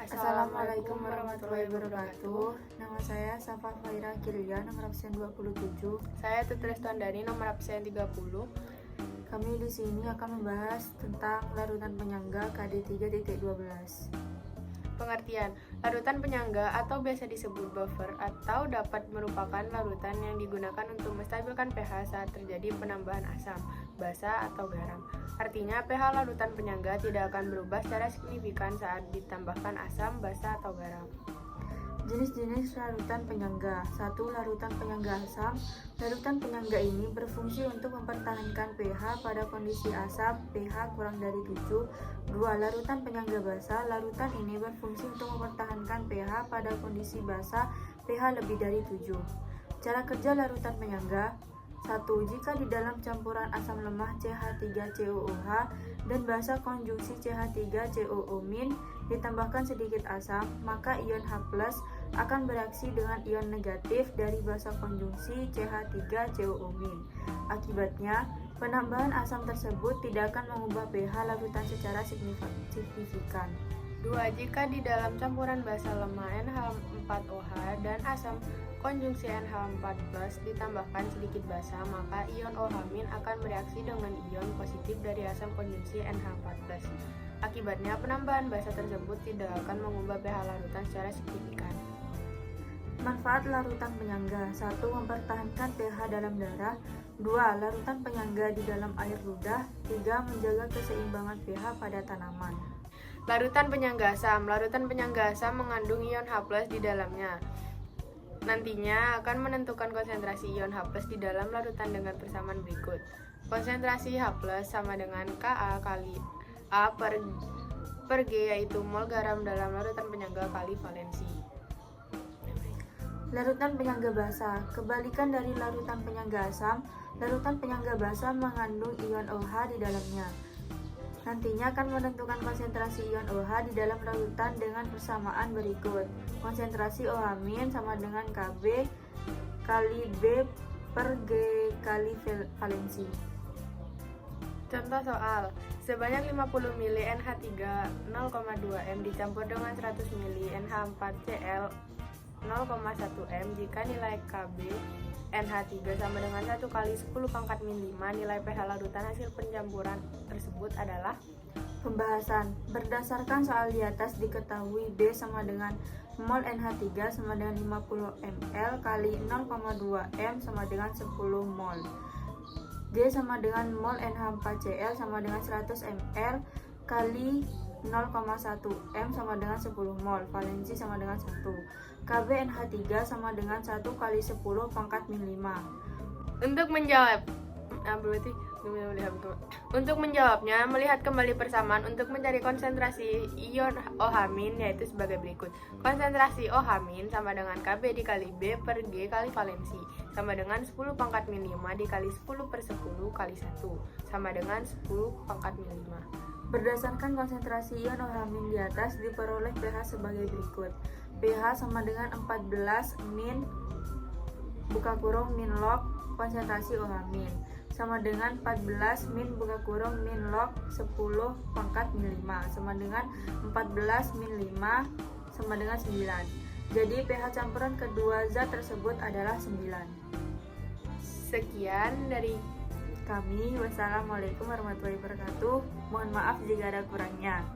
Assalamualaikum warahmatullahi wabarakatuh. Nama saya Safa Faira Kilia, nomor absen 27. Saya Tutris Tuandani, nomor absen 30. Kami di sini akan membahas tentang larutan penyangga KD 3.12. Pengertian: larutan penyangga atau biasa disebut buffer atau dapat merupakan larutan yang digunakan untuk menstabilkan pH saat terjadi penambahan asam, basa, atau garam. Artinya, pH larutan penyangga tidak akan berubah secara signifikan saat ditambahkan asam, basa, atau garam. Jenis-jenis larutan penyangga. 1. Larutan penyangga asam. Larutan penyangga ini berfungsi untuk mempertahankan pH pada kondisi asam pH kurang dari 7. 2. Larutan penyangga basa. Larutan ini berfungsi untuk mempertahankan pH pada kondisi basa pH lebih dari 7. Cara kerja larutan penyangga. 1. Jika di dalam campuran asam lemah CH3COOH dan basa konjungsi CH3COO- ditambahkan sedikit asam, maka ion H+ akan bereaksi dengan ion negatif dari basa konjungsi CH3COO-. Akibatnya, penambahan asam tersebut tidak akan mengubah pH larutan secara signifikan. 2. Jika di dalam campuran basa lemah NH4OH dan asam konjungsi NH4+ ditambahkan sedikit basa, maka ion OH- akan bereaksi dengan ion positif dari asam konjungsi NH4+. Akibatnya, penambahan basa tersebut tidak akan mengubah pH larutan secara signifikan. Manfaat larutan penyangga. 1. Mempertahankan pH dalam darah. 2. Larutan penyangga di dalam air ludah. 3. Menjaga keseimbangan pH pada tanaman. Larutan penyangga asam. Larutan penyangga asam mengandung ion H+ di dalamnya. Nantinya akan menentukan konsentrasi ion H+ di dalam larutan dengan persamaan berikut. Konsentrasi H+ sama dengan Ka kali A per G, yaitu mol garam dalam larutan penyangga kali valensi. Larutan penyangga basa. Kebalikan dari larutan penyangga asam, larutan penyangga basa mengandung ion OH di dalamnya. Nantinya akan menentukan konsentrasi ion OH di dalam larutan dengan persamaan berikut. Konsentrasi OH- sama dengan Kb kali B per G kali valensi. Contoh soal: sebanyak 50 ml NH3 0,2 m dicampur dengan 100 ml NH4Cl 0,1 m jika nilai Kb NH3 sama dengan 1 kali 10 pangkat min 5, nilai pH larutan hasil pencampuran tersebut adalah. Pembahasan. Berdasarkan soal di atas diketahui B sama dengan mol NH3 sama dengan 50 ml kali 0,2 m sama dengan 10 mol. G sama dengan mol NH4Cl sama dengan 100 ml kali 0,1 m sama dengan 10 mol. Valensi sama dengan 1. Kb NH3 sama dengan 1 kali 10 pangkat min 5. Untuk menjawabnya, melihat kembali persamaan untuk mencari konsentrasi ion OH- yaitu sebagai berikut. Konsentrasi OH- sama dengan Kb dikali B per G kali valensi, sama dengan 10 pangkat min 5 dikali 10 per 10 kali 1, sama dengan 10 pangkat min 5. Berdasarkan konsentrasi ion OH- di atas diperoleh pH sebagai berikut. pH sama dengan 14 min buka kurung min log konsentrasi OH- sama dengan 14 min buka kurung min log 10 pangkat min 5 sama dengan 14 min 5 sama dengan 9. Jadi pH campuran kedua zat tersebut adalah 9. Sekian dari kami. Wassalamualaikum warahmatullahi wabarakatuh. Mohon maaf jika ada kurangnya.